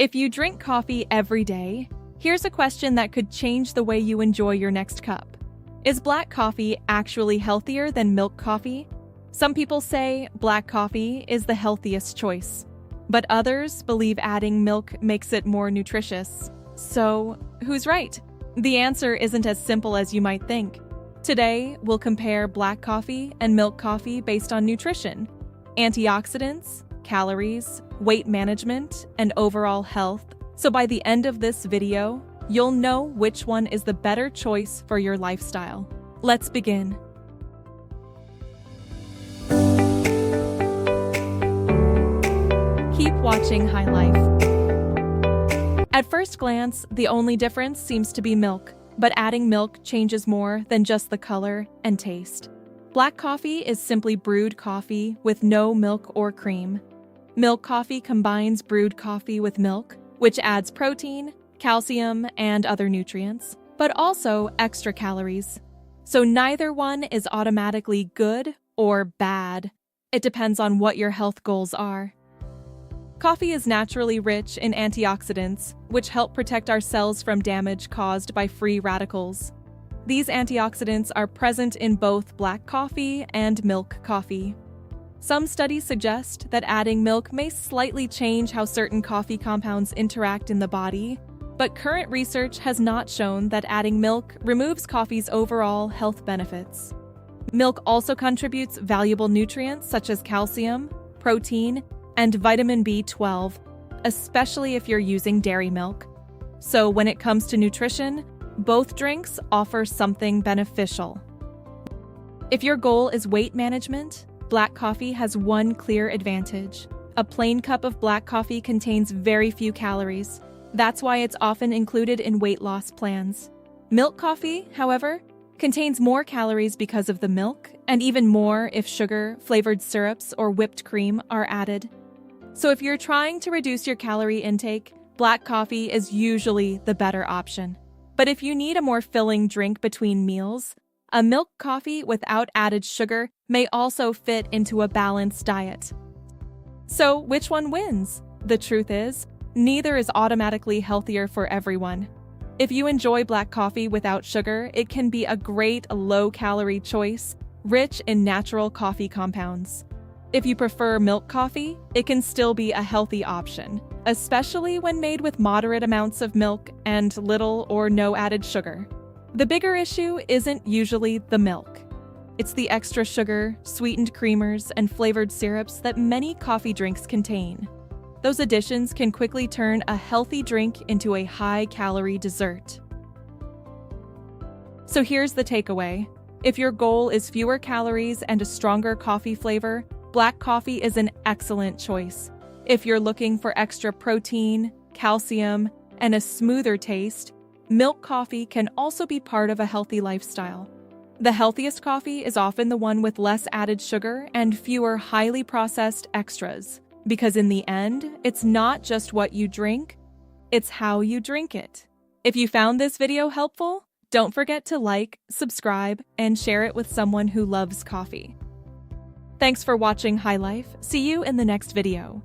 If you drink coffee every day, here's a question that could change the way you enjoy your next cup. Is black coffee actually healthier than milk coffee? Some people say black coffee is the healthiest choice, but others believe adding milk makes it more nutritious. So, who's right? The answer isn't as simple as you might think. Today, we'll compare black coffee and milk coffee based on nutrition, antioxidants, calories, weight management, and overall health. So by the end of this video, you'll know which one is the better choice for your lifestyle. Let's begin. Keep watching High Life. At first glance, the only difference seems to be milk, but adding milk changes more than just the color and taste. Black coffee is simply brewed coffee with no milk or cream. Milk coffee combines brewed coffee with milk, which adds protein, calcium, and other nutrients, but also extra calories. So neither one is automatically good or bad. It depends on what your health goals are. Coffee is naturally rich in antioxidants, which help protect our cells from damage caused by free radicals. These antioxidants are present in both black coffee and milk coffee. Some studies suggest that adding milk may slightly change how certain coffee compounds interact in the body, but current research has not shown that adding milk removes coffee's overall health benefits. Milk also contributes valuable nutrients such as calcium, protein, and vitamin B12, especially if you're using dairy milk. So when it comes to nutrition, both drinks offer something beneficial. If your goal is weight management, black coffee has one clear advantage. A plain cup of black coffee contains very few calories. That's why it's often included in weight loss plans. Milk coffee, however, contains more calories because of the milk, and even more if sugar, flavored syrups, or whipped cream are added. So if you're trying to reduce your calorie intake, black coffee is usually the better option. But if you need a more filling drink between meals, a milk coffee without added sugar may also fit into a balanced diet. So which one wins? The truth is, neither is automatically healthier for everyone. If you enjoy black coffee without sugar, it can be a great low-calorie choice, rich in natural coffee compounds. If you prefer milk coffee, it can still be a healthy option, especially when made with moderate amounts of milk and little or no added sugar. The bigger issue isn't usually the milk. It's the extra sugar, sweetened creamers, and flavored syrups that many coffee drinks contain. Those additions can quickly turn a healthy drink into a high-calorie dessert. So here's the takeaway. If your goal is fewer calories and a stronger coffee flavor, black coffee is an excellent choice. If you're looking for extra protein, calcium, and a smoother taste, milk coffee can also be part of a healthy lifestyle. The healthiest coffee is often the one with less added sugar and fewer highly processed extras, because in the end, it's not just what you drink, it's how you drink it. If you found this video helpful, don't forget to like, subscribe, and share it with someone who loves coffee. Thanks for watching High Life. See you in the next video.